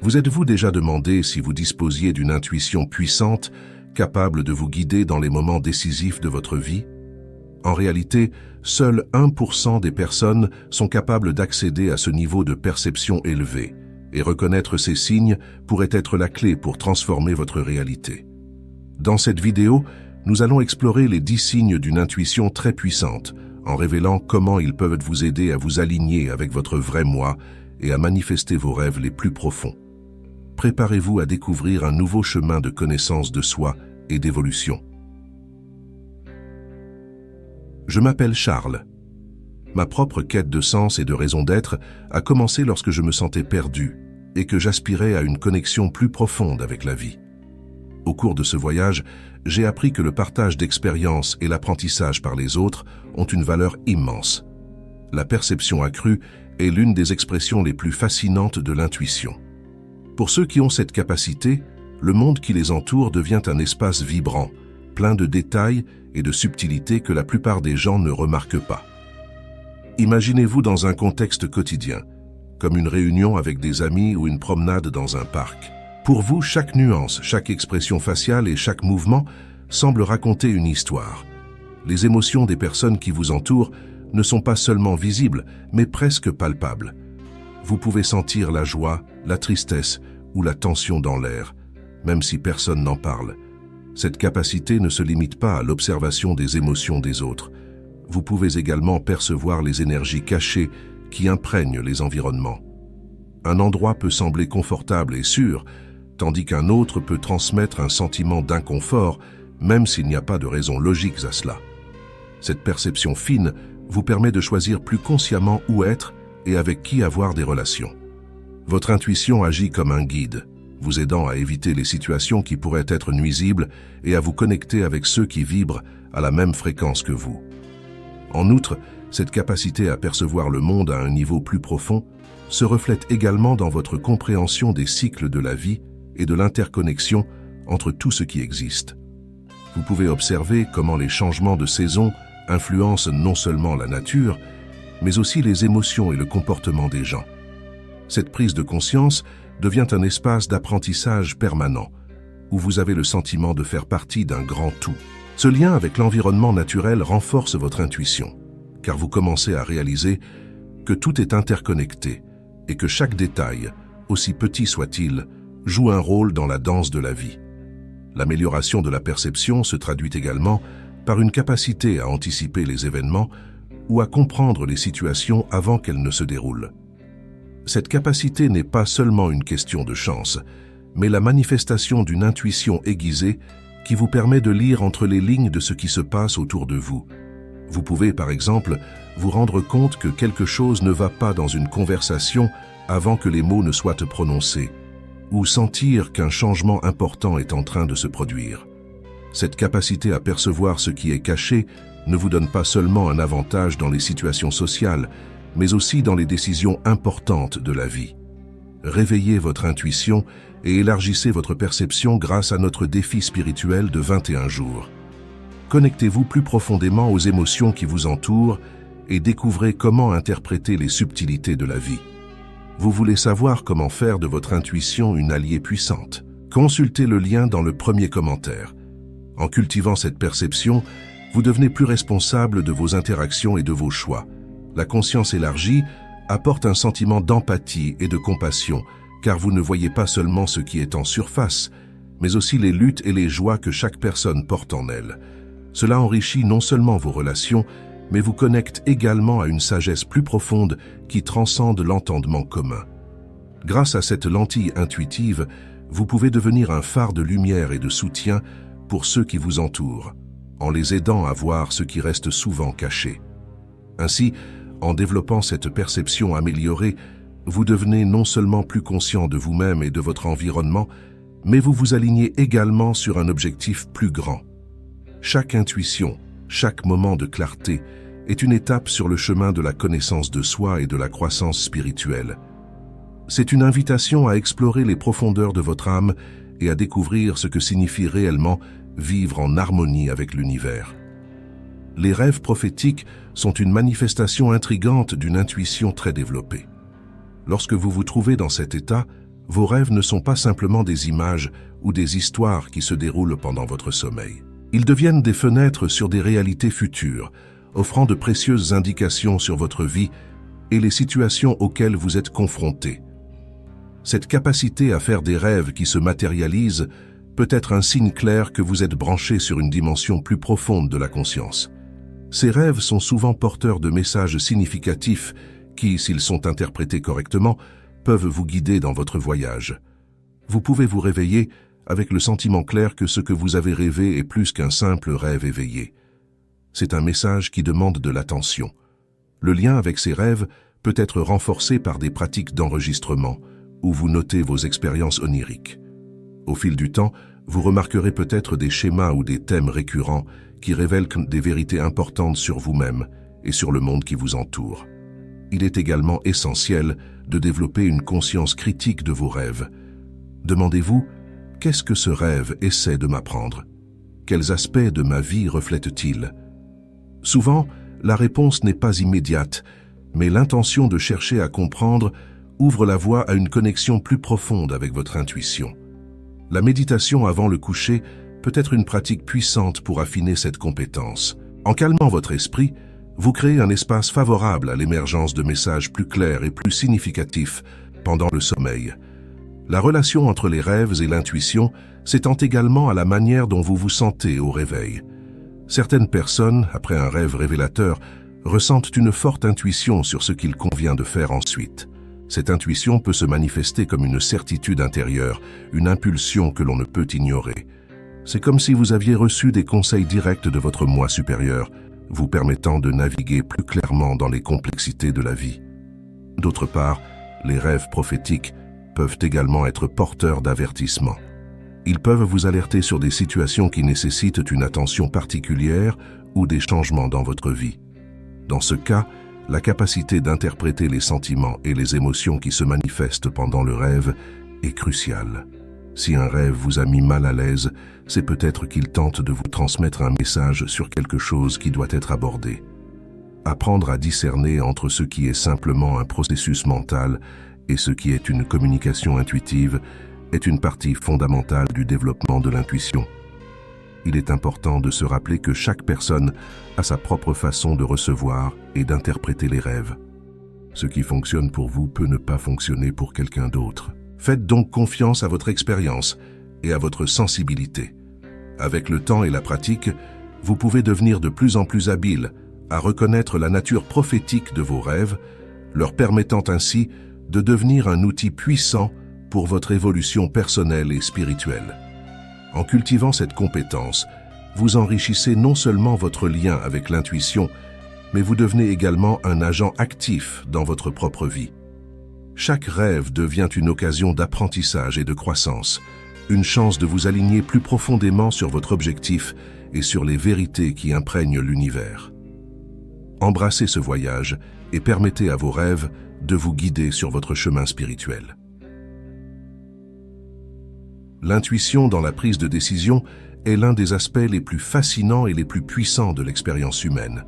Vous êtes-vous déjà demandé si vous disposiez d'une intuition puissante, capable de vous guider dans les moments décisifs de votre vie? En réalité, seuls 1% des personnes sont capables d'accéder à ce niveau de perception élevé, et reconnaître ces signes pourrait être la clé pour transformer votre réalité. Dans cette vidéo, nous allons explorer les 10 signes d'une intuition très puissante, en révélant comment ils peuvent vous aider à vous aligner avec votre vrai moi et à manifester vos rêves les plus profonds. Préparez-vous à découvrir un nouveau chemin de connaissance de soi et d'évolution. Je m'appelle Charles. Ma propre quête de sens et de raison d'être a commencé lorsque je me sentais perdu et que j'aspirais à une connexion plus profonde avec la vie. Au cours de ce voyage, j'ai appris que le partage d'expériences et l'apprentissage par les autres ont une valeur immense. La perception accrue est l'une des expressions les plus fascinantes de l'intuition. Pour ceux qui ont cette capacité, le monde qui les entoure devient un espace vibrant, plein de détails et de subtilités que la plupart des gens ne remarquent pas. Imaginez-vous dans un contexte quotidien, comme une réunion avec des amis ou une promenade dans un parc. Pour vous, chaque nuance, chaque expression faciale et chaque mouvement semble raconter une histoire. Les émotions des personnes qui vous entourent ne sont pas seulement visibles, mais presque palpables. Vous pouvez sentir la joie, la tristesse ou la tension dans l'air, même si personne n'en parle. Cette capacité ne se limite pas à l'observation des émotions des autres. Vous pouvez également percevoir les énergies cachées qui imprègnent les environnements. Un endroit peut sembler confortable et sûr, tandis qu'un autre peut transmettre un sentiment d'inconfort, même s'il n'y a pas de raisons logiques à cela. Cette perception fine vous permet de choisir plus consciemment où être et avec qui avoir des relations. Votre intuition agit comme un guide, vous aidant à éviter les situations qui pourraient être nuisibles et à vous connecter avec ceux qui vibrent à la même fréquence que vous. En outre, cette capacité à percevoir le monde à un niveau plus profond se reflète également dans votre compréhension des cycles de la vie et de l'interconnexion entre tout ce qui existe. Vous pouvez observer comment les changements de saison influencent non seulement la nature, mais aussi les émotions et le comportement des gens. Cette prise de conscience devient un espace d'apprentissage permanent, où vous avez le sentiment de faire partie d'un grand tout. Ce lien avec l'environnement naturel renforce votre intuition, car vous commencez à réaliser que tout est interconnecté et que chaque détail, aussi petit soit-il, joue un rôle dans la danse de la vie. L'amélioration de la perception se traduit également par une capacité à anticiper les événements ou à comprendre les situations avant qu'elles ne se déroulent. Cette capacité n'est pas seulement une question de chance, mais la manifestation d'une intuition aiguisée qui vous permet de lire entre les lignes de ce qui se passe autour de vous. Vous pouvez, par exemple, vous rendre compte que quelque chose ne va pas dans une conversation avant que les mots ne soient prononcés, ou sentir qu'un changement important est en train de se produire. Cette capacité à percevoir ce qui est caché ne vous donne pas seulement un avantage dans les situations sociales, mais aussi dans les décisions importantes de la vie. Réveillez votre intuition et élargissez votre perception grâce à notre défi spirituel de 21 jours. Connectez-vous plus profondément aux émotions qui vous entourent et découvrez comment interpréter les subtilités de la vie. Vous voulez savoir comment faire de votre intuition une alliée puissante? Consultez le lien dans le premier commentaire. En cultivant cette perception, vous devenez plus responsable de vos interactions et de vos choix. La conscience élargie apporte un sentiment d'empathie et de compassion, car vous ne voyez pas seulement ce qui est en surface, mais aussi les luttes et les joies que chaque personne porte en elle. Cela enrichit non seulement vos relations, mais vous connecte également à une sagesse plus profonde qui transcende l'entendement commun. Grâce à cette lentille intuitive, vous pouvez devenir un phare de lumière et de soutien pour ceux qui vous entourent, en les aidant à voir ce qui reste souvent caché. Ainsi, en développant cette perception améliorée, vous devenez non seulement plus conscient de vous-même et de votre environnement, mais vous vous alignez également sur un objectif plus grand. Chaque intuition, chaque moment de clarté est une étape sur le chemin de la connaissance de soi et de la croissance spirituelle. C'est une invitation à explorer les profondeurs de votre âme et à découvrir ce que signifie réellement vivre en harmonie avec l'univers. Les rêves prophétiques sont une manifestation intrigante d'une intuition très développée. Lorsque vous vous trouvez dans cet état, Vos rêves ne sont pas simplement des images ou des histoires qui se déroulent pendant votre sommeil. Ils deviennent des fenêtres sur des réalités futures, offrant de précieuses indications sur votre vie et les situations auxquelles vous êtes confrontés. Cette capacité à faire des rêves qui se matérialisent peut être un signe clair que vous êtes branché sur une dimension plus profonde de la conscience. Ces rêves sont souvent porteurs de messages significatifs qui, s'ils sont interprétés correctement, peuvent vous guider dans votre voyage. Vous pouvez vous réveiller avec le sentiment clair que ce que vous avez rêvé est plus qu'un simple rêve éveillé. C'est un message qui demande de l'attention. Le lien avec ces rêves peut être renforcé par des pratiques d'enregistrement, où vous notez vos expériences oniriques. Au fil du temps, vous remarquerez peut-être des schémas ou des thèmes récurrents qui révèlent des vérités importantes sur vous-même et sur le monde qui vous entoure. Il est également essentiel de développer une conscience critique de vos rêves. Demandez-vous, qu'est-ce que ce rêve essaie de m'apprendre? Quels aspects de ma vie reflète-t-il? Souvent, la réponse n'est pas immédiate, mais l'intention de chercher à comprendre ouvre la voie à une connexion plus profonde avec votre intuition. La méditation avant le coucher peut être une pratique puissante pour affiner cette compétence. En calmant votre esprit, vous créez un espace favorable à l'émergence de messages plus clairs et plus significatifs pendant le sommeil. La relation entre les rêves et l'intuition s'étend également à la manière dont vous vous sentez au réveil. Certaines personnes, après un rêve révélateur, ressentent une forte intuition sur ce qu'il convient de faire ensuite. Cette intuition peut se manifester comme une certitude intérieure, une impulsion que l'on ne peut ignorer. C'est comme si vous aviez reçu des conseils directs de votre moi supérieur, vous permettant de naviguer plus clairement dans les complexités de la vie. D'autre part, les rêves prophétiques peuvent également être porteurs d'avertissements. Ils peuvent vous alerter sur des situations qui nécessitent une attention particulière ou des changements dans votre vie. Dans ce cas, la capacité d'interpréter les sentiments et les émotions qui se manifestent pendant le rêve est cruciale. Si un rêve vous a mis mal à l'aise, c'est peut-être qu'il tente de vous transmettre un message sur quelque chose qui doit être abordé. Apprendre à discerner entre ce qui est simplement un processus mental et ce qui est une communication intuitive est une partie fondamentale du développement de l'intuition. Il est important de se rappeler que chaque personne a sa propre façon de recevoir et d'interpréter les rêves. Ce qui fonctionne pour vous peut ne pas fonctionner pour quelqu'un d'autre. Faites donc confiance à votre expérience et à votre sensibilité. Avec le temps et la pratique, vous pouvez devenir de plus en plus habile à reconnaître la nature prophétique de vos rêves, leur permettant ainsi de devenir un outil puissant pour votre évolution personnelle et spirituelle. En cultivant cette compétence, vous enrichissez non seulement votre lien avec l'intuition, mais vous devenez également un agent actif dans votre propre vie. Chaque rêve devient une occasion d'apprentissage et de croissance, une chance de vous aligner plus profondément sur votre objectif et sur les vérités qui imprègnent l'univers. Embrassez ce voyage et permettez à vos rêves de vous guider sur votre chemin spirituel. L'intuition dans la prise de décision est l'un des aspects les plus fascinants et les plus puissants de l'expérience humaine.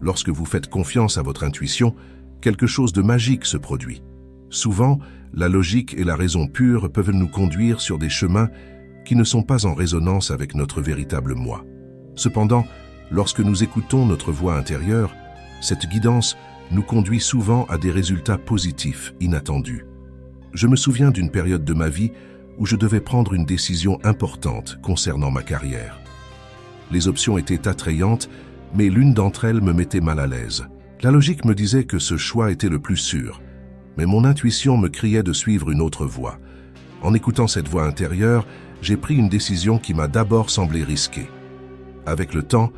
Lorsque vous faites confiance à votre intuition, quelque chose de magique se produit. Souvent, la logique et la raison pure peuvent nous conduire sur des chemins qui ne sont pas en résonance avec notre véritable moi. Cependant, lorsque nous écoutons notre voix intérieure, cette guidance nous conduit souvent à des résultats positifs, inattendus. Je me souviens d'une période de ma vie où je devais prendre une décision importante concernant ma carrière. Les options étaient attrayantes, mais l'une d'entre elles me mettait mal à l'aise. La logique me disait que ce choix était le plus sûr, mais mon intuition me criait de suivre une autre voie. En écoutant cette voix intérieure, j'ai pris une décision qui m'a d'abord semblé risquée. Avec le temps,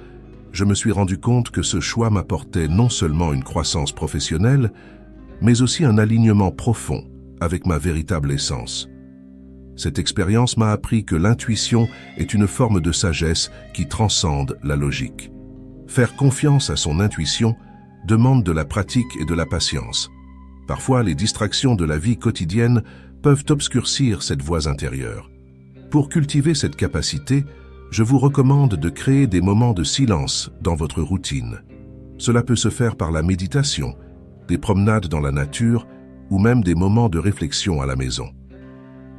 je me suis rendu compte que ce choix m'apportait non seulement une croissance professionnelle, mais aussi un alignement profond avec ma véritable essence. Cette expérience m'a appris que l'intuition est une forme de sagesse qui transcende la logique. Faire confiance à son intuition demande de la pratique et de la patience. Parfois, les distractions de la vie quotidienne peuvent obscurcir cette voix intérieure. Pour cultiver cette capacité, je vous recommande de créer des moments de silence dans votre routine. Cela peut se faire par la méditation, des promenades dans la nature ou même des moments de réflexion à la maison.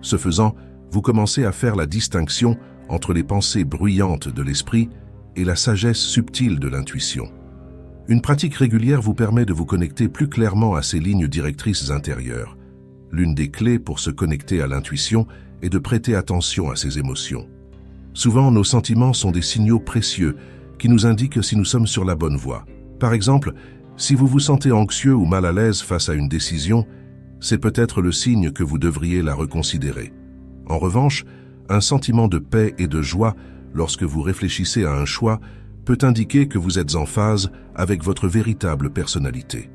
Ce faisant, vous commencez à faire la distinction entre les pensées bruyantes de l'esprit et la sagesse subtile de l'intuition. Une pratique régulière vous permet de vous connecter plus clairement à ces lignes directrices intérieures. L'une des clés pour se connecter à l'intuition est de prêter attention à ses émotions. Souvent, nos sentiments sont des signaux précieux qui nous indiquent si nous sommes sur la bonne voie. Par exemple, si vous vous sentez anxieux ou mal à l'aise face à une décision, c'est peut-être le signe que vous devriez la reconsidérer. En revanche, un sentiment de paix et de joie lorsque vous réfléchissez à un choix peut indiquer que vous êtes en phase avec votre véritable personnalité.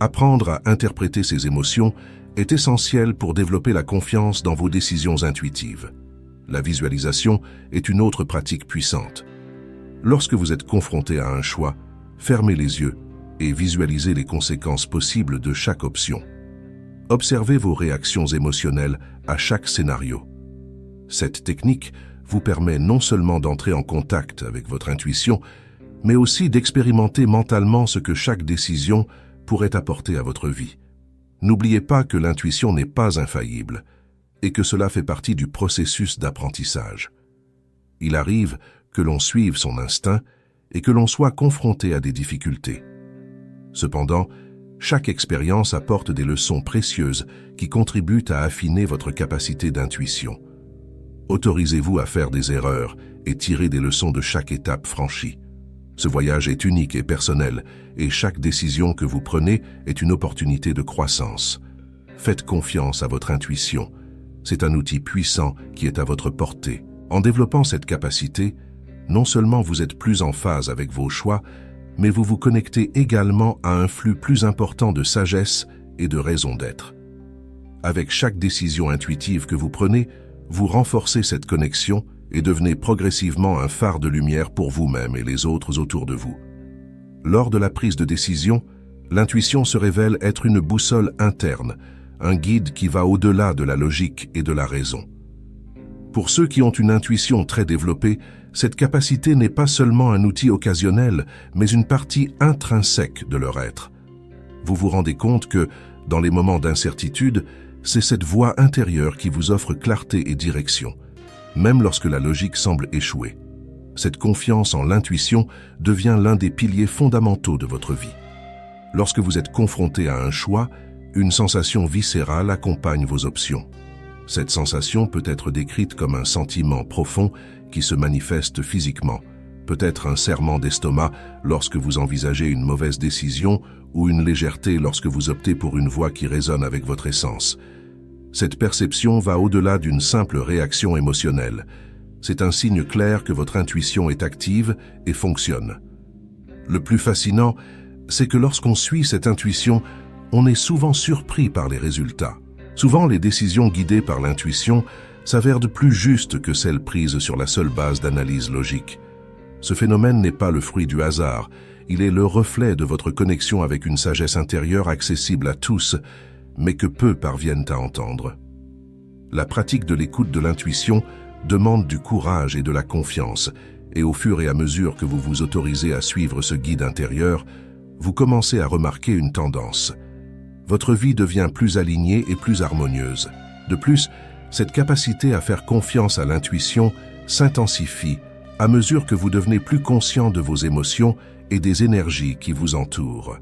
Apprendre à interpréter ces émotions est essentiel pour développer la confiance dans vos décisions intuitives. La visualisation est une autre pratique puissante. Lorsque vous êtes confronté à un choix, fermez les yeux et visualisez les conséquences possibles de chaque option. Observez vos réactions émotionnelles à chaque scénario. Cette technique vous permet non seulement d'entrer en contact avec votre intuition, mais aussi d'expérimenter mentalement ce que chaque décision pourrait apporter à votre vie. N'oubliez pas que l'intuition n'est pas infaillible et que cela fait partie du processus d'apprentissage. Il arrive que l'on suive son instinct et que l'on soit confronté à des difficultés. Cependant, chaque expérience apporte des leçons précieuses qui contribuent à affiner votre capacité d'intuition. Autorisez-vous à faire des erreurs et tirer des leçons de chaque étape franchie. Ce voyage est unique et personnel, et chaque décision que vous prenez est une opportunité de croissance. Faites confiance à votre intuition. C'est un outil puissant qui est à votre portée. En développant cette capacité, non seulement vous êtes plus en phase avec vos choix, mais vous vous connectez également à un flux plus important de sagesse et de raison d'être. Avec chaque décision intuitive que vous prenez, vous renforcez cette connexion et devenez progressivement un phare de lumière pour vous-même et les autres autour de vous. Lors de la prise de décision, l'intuition se révèle être une boussole interne, un guide qui va au-delà de la logique et de la raison. Pour ceux qui ont une intuition très développée, cette capacité n'est pas seulement un outil occasionnel, mais une partie intrinsèque de leur être. Vous vous rendez compte que, dans les moments d'incertitude, c'est cette voix intérieure qui vous offre clarté et direction, même lorsque la logique semble échouer. Cette confiance en l'intuition devient l'un des piliers fondamentaux de votre vie. Lorsque vous êtes confronté à un choix, une sensation viscérale accompagne vos options. Cette sensation peut être décrite comme un sentiment profond qui se manifeste physiquement, peut-être un serrement d'estomac lorsque vous envisagez une mauvaise décision ou une légèreté lorsque vous optez pour une voie qui résonne avec votre essence. Cette perception va au-delà d'une simple réaction émotionnelle. C'est un signe clair que votre intuition est active et fonctionne. Le plus fascinant, c'est que lorsqu'on suit cette intuition, on est souvent surpris par les résultats. Souvent, les décisions guidées par l'intuition s'avèrent de plus justes que celles prises sur la seule base d'analyse logique. Ce phénomène n'est pas le fruit du hasard, il est le reflet de votre connexion avec une sagesse intérieure accessible à tous, mais que peu parviennent à entendre. La pratique de l'écoute de l'intuition demande du courage et de la confiance, et au fur et à mesure que vous vous autorisez à suivre ce guide intérieur, vous commencez à remarquer une tendance. Votre vie devient plus alignée et plus harmonieuse. De plus, cette capacité à faire confiance à l'intuition s'intensifie à mesure que vous devenez plus conscient de vos émotions et des énergies qui vous entourent.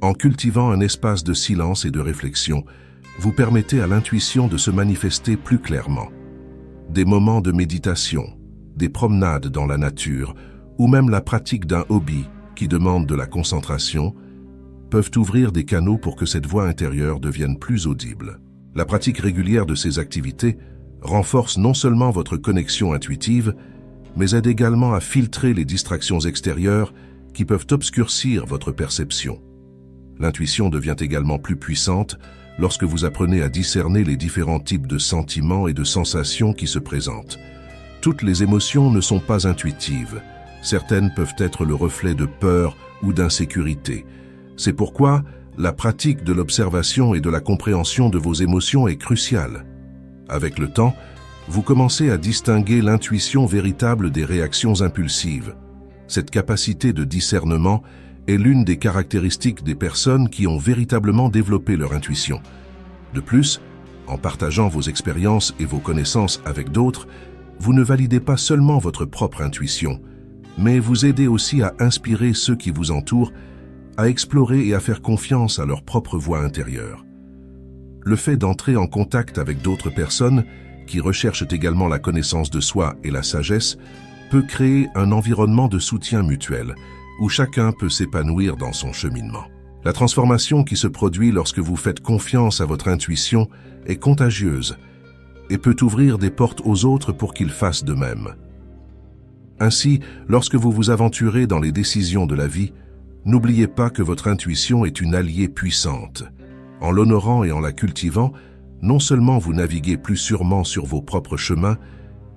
En cultivant un espace de silence et de réflexion, vous permettez à l'intuition de se manifester plus clairement. Des moments de méditation, des promenades dans la nature ou même la pratique d'un hobby qui demande de la concentration peuvent ouvrir des canaux pour que cette voix intérieure devienne plus audible. La pratique régulière de ces activités renforce non seulement votre connexion intuitive, mais aide également à filtrer les distractions extérieures qui peuvent obscurcir votre perception. L'intuition devient également plus puissante lorsque vous apprenez à discerner les différents types de sentiments et de sensations qui se présentent. Toutes les émotions ne sont pas intuitives. Certaines peuvent être le reflet de peur ou d'insécurité. C'est pourquoi la pratique de l'observation et de la compréhension de vos émotions est cruciale. Avec le temps, vous commencez à distinguer l'intuition véritable des réactions impulsives. Cette capacité de discernement est l'une des caractéristiques des personnes qui ont véritablement développé leur intuition. De plus, En partageant vos expériences et vos connaissances avec d'autres, vous ne validez pas seulement votre propre intuition, mais vous aidez aussi à inspirer ceux qui vous entourent, à explorer et à faire confiance à leur propre voix intérieure. Le fait d'entrer en contact avec d'autres personnes qui recherchent également la connaissance de soi et la sagesse peut créer un environnement de soutien mutuel où chacun peut s'épanouir dans son cheminement. La transformation qui se produit lorsque vous faites confiance à votre intuition est contagieuse et peut ouvrir des portes aux autres pour qu'ils fassent de même. Ainsi, lorsque vous vous aventurez dans les décisions de la vie, n'oubliez pas que votre intuition est une alliée puissante. En l'honorant et en la cultivant, non seulement vous naviguez plus sûrement sur vos propres chemins,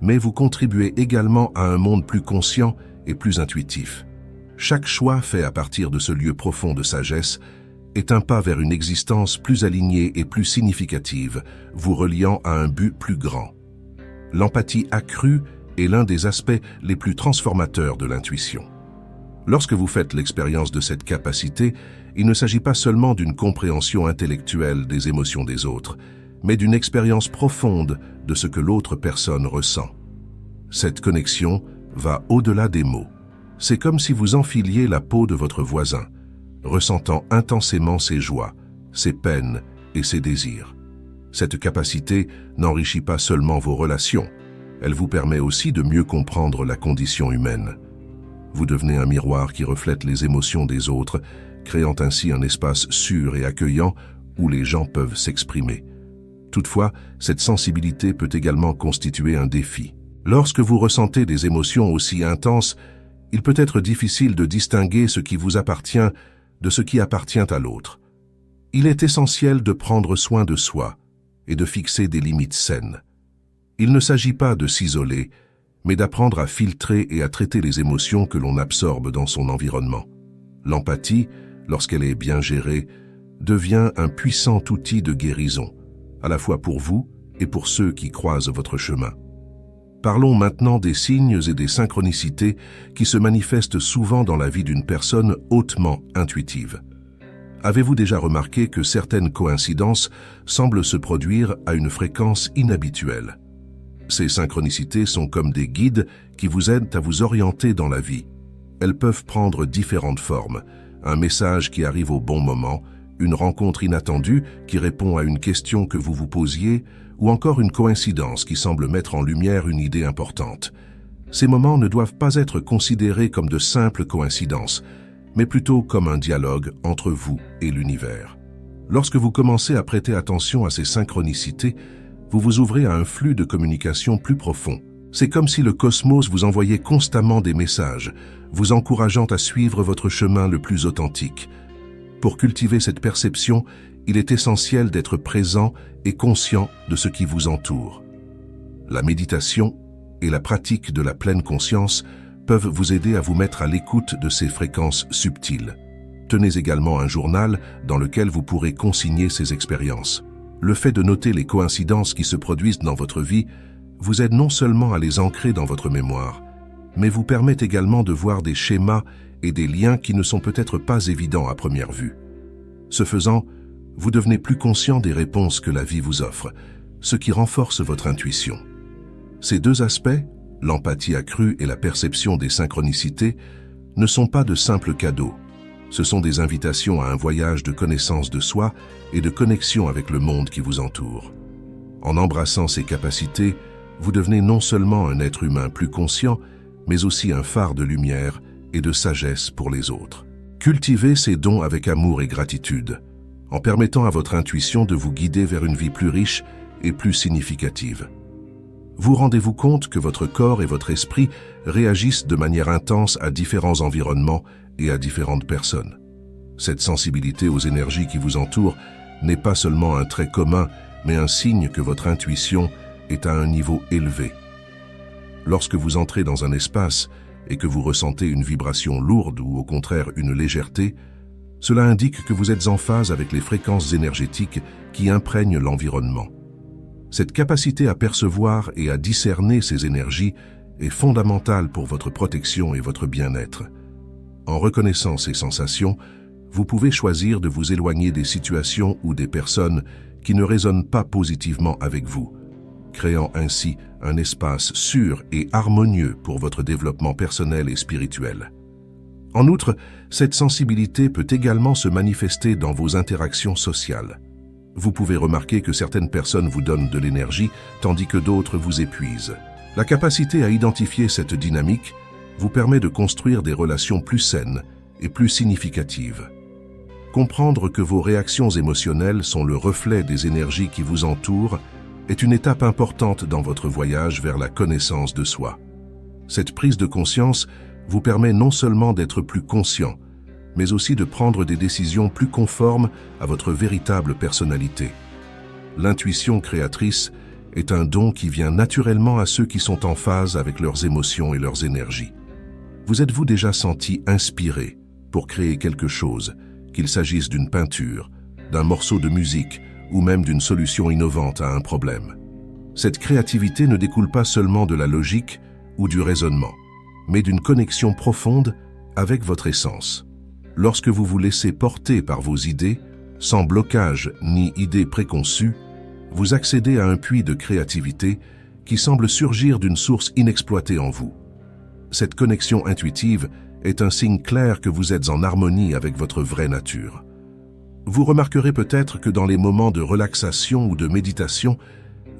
mais vous contribuez également à un monde plus conscient et plus intuitif. Chaque choix fait à partir de ce lieu profond de sagesse est un pas vers une existence plus alignée et plus significative, vous reliant à un but plus grand. L'empathie accrue est l'un des aspects les plus transformateurs de l'intuition. Lorsque vous faites l'expérience de cette capacité, il ne s'agit pas seulement d'une compréhension intellectuelle des émotions des autres, mais d'une expérience profonde de ce que l'autre personne ressent. Cette connexion va au-delà des mots. C'est comme si vous enfiliez la peau de votre voisin, ressentant intensément ses joies, ses peines et ses désirs. Cette capacité n'enrichit pas seulement vos relations, elle vous permet aussi de mieux comprendre la condition humaine. Vous devenez un miroir qui reflète les émotions des autres, créant ainsi un espace sûr et accueillant où les gens peuvent s'exprimer. Toutefois, cette sensibilité peut également constituer un défi. Lorsque vous ressentez des émotions aussi intenses, il peut être difficile de distinguer ce qui vous appartient de ce qui appartient à l'autre. Il est essentiel de prendre soin de soi et de fixer des limites saines. Il ne s'agit pas de s'isoler, mais d'apprendre à filtrer et à traiter les émotions que l'on absorbe dans son environnement. L'empathie, lorsqu'elle est bien gérée, devient un puissant outil de guérison, à la fois pour vous et pour ceux qui croisent votre chemin. Parlons maintenant des signes et des synchronicités qui se manifestent souvent dans la vie d'une personne hautement intuitive. Avez-vous déjà remarqué que certaines coïncidences semblent se produire à une fréquence inhabituelle? Ces synchronicités sont comme des guides qui vous aident à vous orienter dans la vie. Elles peuvent prendre différentes formes. Un message qui arrive au bon moment, une rencontre inattendue qui répond à une question que vous vous posiez, ou encore une coïncidence qui semble mettre en lumière une idée importante. Ces moments ne doivent pas être considérés comme de simples coïncidences, mais plutôt comme un dialogue entre vous et l'univers. Lorsque vous commencez à prêter attention à ces synchronicités, vous vous ouvrez à un flux de communication plus profond. C'est comme si le cosmos vous envoyait constamment des messages, vous encourageant à suivre votre chemin le plus authentique. Pour cultiver cette perception, il est essentiel d'être présent et conscient de ce qui vous entoure. La méditation et la pratique de la pleine conscience peuvent vous aider à vous mettre à l'écoute de ces fréquences subtiles. Tenez également un journal dans lequel vous pourrez consigner ces expériences. Le fait de noter les coïncidences qui se produisent dans votre vie vous aide non seulement à les ancrer dans votre mémoire, mais vous permet également de voir des schémas et des liens qui ne sont peut-être pas évidents à première vue. Ce faisant, vous devenez plus conscient des réponses que la vie vous offre, ce qui renforce votre intuition. Ces deux aspects, l'empathie accrue et la perception des synchronicités, ne sont pas de simples cadeaux. Ce sont des invitations à un voyage de connaissance de soi et de connexion avec le monde qui vous entoure. En embrassant ces capacités, vous devenez non seulement un être humain plus conscient, mais aussi un phare de lumière et de sagesse pour les autres. Cultivez ces dons avec amour et gratitude, en permettant à votre intuition de vous guider vers une vie plus riche et plus significative. Vous rendez-vous compte que votre corps et votre esprit réagissent de manière intense à différents environnements et à différentes personnes. Cette sensibilité aux énergies qui vous entourent n'est pas seulement un trait commun, mais un signe que votre intuition est à un niveau élevé. Lorsque vous entrez dans un espace et que vous ressentez une vibration lourde ou au contraire une légèreté, cela indique que vous êtes en phase avec les fréquences énergétiques qui imprègnent l'environnement. Cette capacité à percevoir et à discerner ces énergies est fondamentale pour votre protection et votre bien-être. En reconnaissant ces sensations, vous pouvez choisir de vous éloigner des situations ou des personnes qui ne résonnent pas positivement avec vous, créant ainsi un espace sûr et harmonieux pour votre développement personnel et spirituel. En outre, cette sensibilité peut également se manifester dans vos interactions sociales. Vous pouvez remarquer que certaines personnes vous donnent de l'énergie, tandis que d'autres vous épuisent. La capacité à identifier cette dynamique vous permet de construire des relations plus saines et plus significatives. Comprendre que vos réactions émotionnelles sont le reflet des énergies qui vous entourent est une étape importante dans votre voyage vers la connaissance de soi. Cette prise de conscience vous permet non seulement d'être plus conscient, mais aussi de prendre des décisions plus conformes à votre véritable personnalité. L'intuition créatrice est un don qui vient naturellement à ceux qui sont en phase avec leurs émotions et leurs énergies. Vous êtes-vous déjà senti inspiré pour créer quelque chose, qu'il s'agisse d'une peinture, d'un morceau de musique ou même d'une solution innovante à un problème? Cette créativité ne découle pas seulement de la logique ou du raisonnement, mais d'une connexion profonde avec votre essence. Lorsque vous vous laissez porter par vos idées, sans blocage ni idées préconçues, vous accédez à un puits de créativité qui semble surgir d'une source inexploitée en vous. Cette connexion intuitive est un signe clair que vous êtes en harmonie avec votre vraie nature. Vous remarquerez peut-être que dans les moments de relaxation ou de méditation,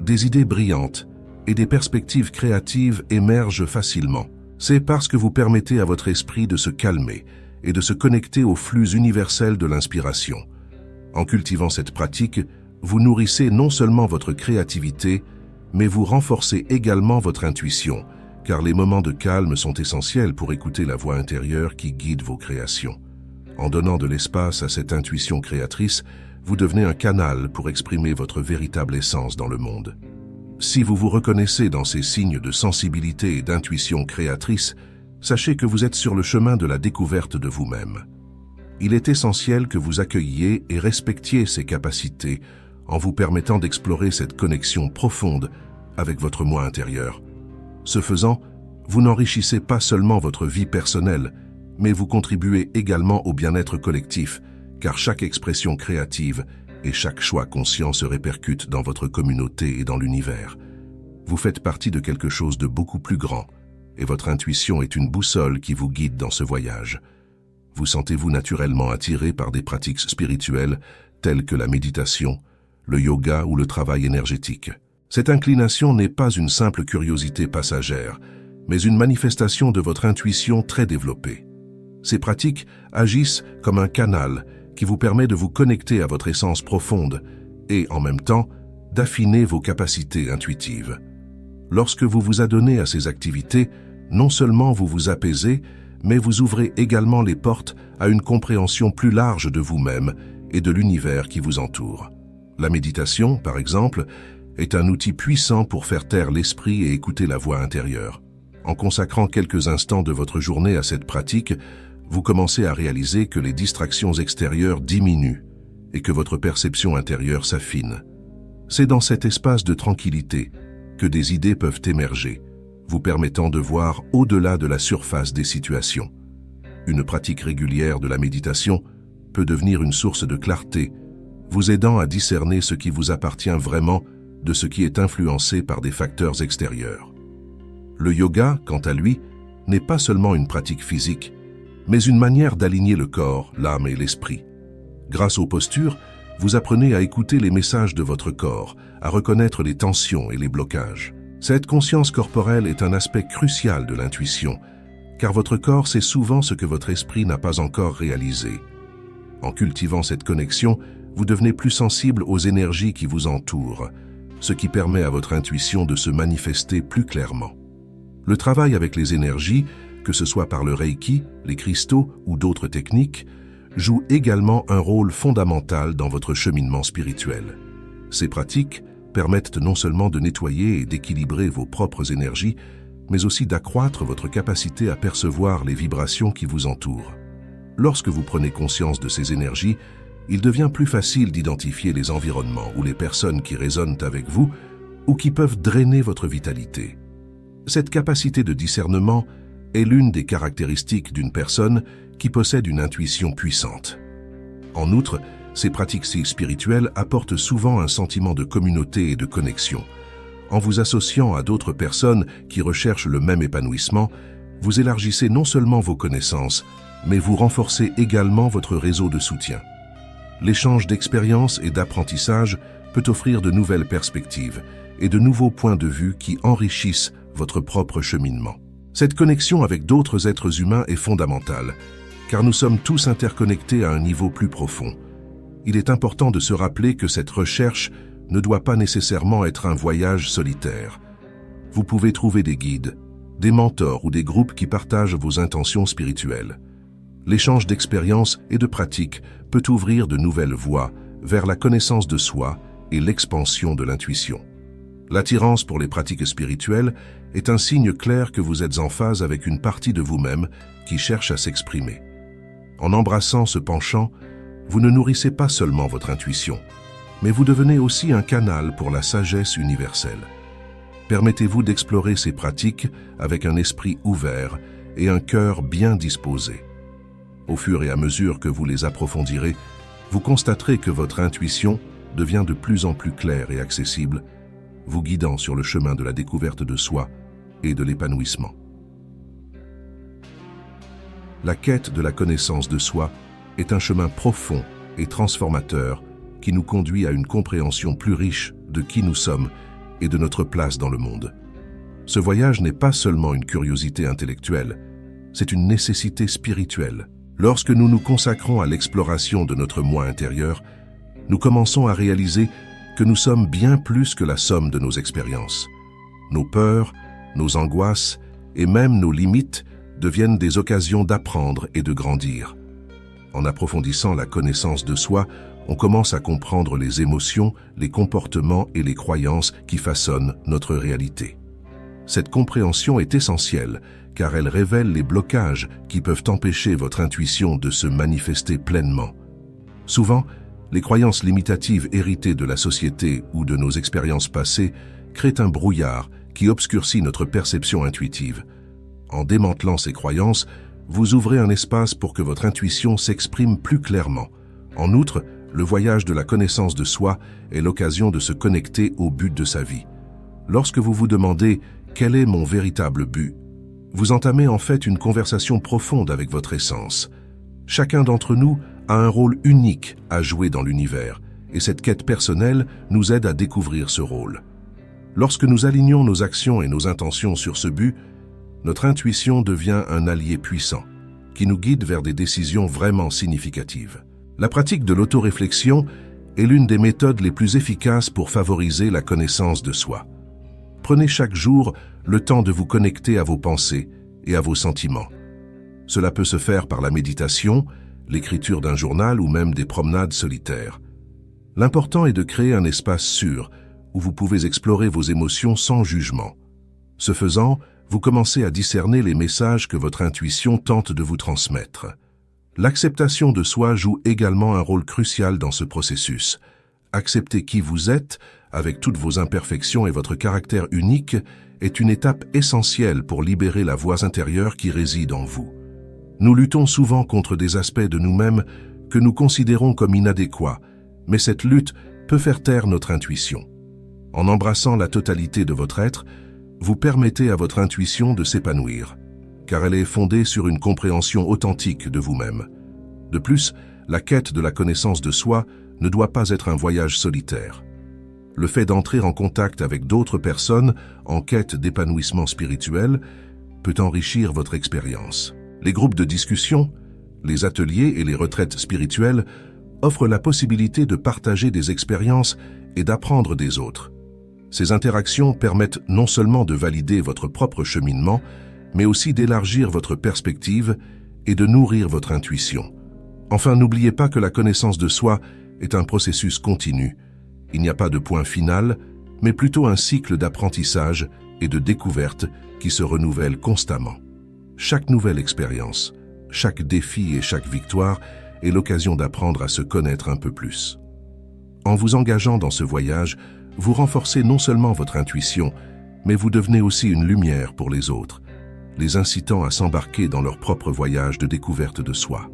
des idées brillantes et des perspectives créatives émergent facilement. C'est parce que vous permettez à votre esprit de se calmer et de se connecter au flux universel de l'inspiration. En cultivant cette pratique, vous nourrissez non seulement votre créativité, mais vous renforcez également votre intuition, car les moments de calme sont essentiels pour écouter la voix intérieure qui guide vos créations. En donnant de l'espace à cette intuition créatrice, vous devenez un canal pour exprimer votre véritable essence dans le monde. Si vous vous reconnaissez dans ces signes de sensibilité et d'intuition créatrice, sachez que vous êtes sur le chemin de la découverte de vous-même. Il est essentiel que vous accueilliez et respectiez ces capacités en vous permettant d'explorer cette connexion profonde avec votre moi intérieur. Ce faisant, vous n'enrichissez pas seulement votre vie personnelle, mais vous contribuez également au bien-être collectif, car chaque expression créative et chaque choix conscient se répercute dans votre communauté et dans l'univers. Vous faites partie de quelque chose de beaucoup plus grand, et votre intuition est une boussole qui vous guide dans ce voyage. Vous sentez-vous naturellement attiré par des pratiques spirituelles telles que la méditation, le yoga ou le travail énergétique. Cette inclination n'est pas une simple curiosité passagère, mais une manifestation de votre intuition très développée. Ces pratiques agissent comme un canal qui vous permet de vous connecter à votre essence profonde et, en même temps, d'affiner vos capacités intuitives. Lorsque vous vous adonnez à ces activités, non seulement vous vous apaisez, mais vous ouvrez également les portes à une compréhension plus large de vous-même et de l'univers qui vous entoure. La méditation, par exemple, est un outil puissant pour faire taire l'esprit et écouter la voix intérieure. En consacrant quelques instants de votre journée à cette pratique, vous commencez à réaliser que les distractions extérieures diminuent et que votre perception intérieure s'affine. C'est dans cet espace de tranquillité que des idées peuvent émerger, vous permettant de voir au-delà de la surface des situations. Une pratique régulière de la méditation peut devenir une source de clarté, vous aidant à discerner ce qui vous appartient vraiment de ce qui est influencé par des facteurs extérieurs. Le yoga, quant à lui, n'est pas seulement une pratique physique, mais une manière d'aligner le corps, l'âme et l'esprit. Grâce aux postures, vous apprenez à écouter les messages de votre corps, à reconnaître les tensions et les blocages. Cette conscience corporelle est un aspect crucial de l'intuition, car votre corps sait souvent ce que votre esprit n'a pas encore réalisé. En cultivant cette connexion, vous devenez plus sensible aux énergies qui vous entourent, ce qui permet à votre intuition de se manifester plus clairement. Le travail avec les énergies, que ce soit par le Reiki, les cristaux ou d'autres techniques, joue également un rôle fondamental dans votre cheminement spirituel. Ces pratiques permettent non seulement de nettoyer et d'équilibrer vos propres énergies, mais aussi d'accroître votre capacité à percevoir les vibrations qui vous entourent. Lorsque vous prenez conscience de ces énergies, il devient plus facile d'identifier les environnements ou les personnes qui résonnent avec vous ou qui peuvent drainer votre vitalité. Cette capacité de discernement est l'une des caractéristiques d'une personne qui possède une intuition puissante. En outre, Ces pratiques spirituelles apportent souvent un sentiment de communauté et de connexion. En vous associant à d'autres personnes qui recherchent le même épanouissement, vous élargissez non seulement vos connaissances, mais vous renforcez également votre réseau de soutien. L'échange d'expériences et d'apprentissage peut offrir de nouvelles perspectives et de nouveaux points de vue qui enrichissent votre propre cheminement. Cette connexion avec d'autres êtres humains est fondamentale, car nous sommes tous interconnectés à un niveau plus profond. Il est important de se rappeler que cette recherche ne doit pas nécessairement être un voyage solitaire. Vous pouvez trouver des guides, des mentors ou des groupes qui partagent vos intentions spirituelles. L'échange d'expériences et de pratiques peut ouvrir de nouvelles voies vers la connaissance de soi et l'expansion de l'intuition. L'attirance pour les pratiques spirituelles est un signe clair que vous êtes en phase avec une partie de vous-même qui cherche à s'exprimer. En embrassant ce penchant, vous ne nourrissez pas seulement votre intuition, mais vous devenez aussi un canal pour la sagesse universelle. Permettez-vous d'explorer ces pratiques avec un esprit ouvert et un cœur bien disposé. Au fur et à mesure que vous les approfondirez, vous constaterez que votre intuition devient de plus en plus claire et accessible, vous guidant sur le chemin de la découverte de soi et de l'épanouissement. La quête de la connaissance de soi est un chemin profond et transformateur qui nous conduit à une compréhension plus riche de qui nous sommes et de notre place dans le monde. Ce voyage n'est pas seulement une curiosité intellectuelle, c'est une nécessité spirituelle. Lorsque nous nous consacrons à l'exploration de notre moi intérieur, nous commençons à réaliser que nous sommes bien plus que la somme de nos expériences. Nos peurs, nos angoisses et même nos limites deviennent des occasions d'apprendre et de grandir. En approfondissant la connaissance de soi, on commence à comprendre les émotions, les comportements et les croyances qui façonnent notre réalité. Cette compréhension est essentielle car elle révèle les blocages qui peuvent empêcher votre intuition de se manifester pleinement. Souvent, les croyances limitatives héritées de la société ou de nos expériences passées créent un brouillard qui obscurcit notre perception intuitive. En démantelant ces croyances, vous ouvrez un espace pour que votre intuition s'exprime plus clairement. En outre, le voyage de la connaissance de soi est l'occasion de se connecter au but de sa vie. Lorsque vous vous demandez « Quel est mon véritable but ?», vous entamez en fait une conversation profonde avec votre essence. Chacun d'entre nous a un rôle unique à jouer dans l'univers, et cette quête personnelle nous aide à découvrir ce rôle. Lorsque nous alignons nos actions et nos intentions sur ce but, notre intuition devient un allié puissant, qui nous guide vers des décisions vraiment significatives. La pratique de l'autoréflexion est l'une des méthodes les plus efficaces pour favoriser la connaissance de soi. Prenez chaque jour le temps de vous connecter à vos pensées et à vos sentiments. Cela peut se faire par la méditation, l'écriture d'un journal ou même des promenades solitaires. L'important est de créer un espace sûr où vous pouvez explorer vos émotions sans jugement. Ce faisant, vous commencez à discerner les messages que votre intuition tente de vous transmettre. L'acceptation de soi joue également un rôle crucial dans ce processus. Accepter qui vous êtes, avec toutes vos imperfections et votre caractère unique, est une étape essentielle pour libérer la voix intérieure qui réside en vous. Nous luttons souvent contre des aspects de nous-mêmes que nous considérons comme inadéquats, mais cette lutte peut faire taire notre intuition. En embrassant la totalité de votre être, vous permettez à votre intuition de s'épanouir, car elle est fondée sur une compréhension authentique de vous-même. De plus, la quête de la connaissance de soi ne doit pas être un voyage solitaire. Le fait d'entrer en contact avec d'autres personnes en quête d'épanouissement spirituel peut enrichir votre expérience. Les groupes de discussion, les ateliers et les retraites spirituelles offrent la possibilité de partager des expériences et d'apprendre des autres. Ces interactions permettent non seulement de valider votre propre cheminement, mais aussi d'élargir votre perspective et de nourrir votre intuition. Enfin, n'oubliez pas que la connaissance de soi est un processus continu. Il n'y a pas de point final, mais plutôt un cycle d'apprentissage et de découverte qui se renouvelle constamment. Chaque nouvelle expérience, chaque défi et chaque victoire est l'occasion d'apprendre à se connaître un peu plus. En vous engageant dans ce voyage, vous renforcez non seulement votre intuition, mais vous devenez aussi une lumière pour les autres, les incitant à s'embarquer dans leur propre voyage de découverte de soi.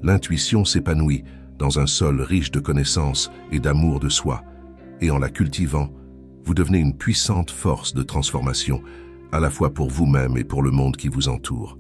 L'intuition s'épanouit dans un sol riche de connaissances et d'amour de soi, et en la cultivant, vous devenez une puissante force de transformation, à la fois pour vous-même et pour le monde qui vous entoure.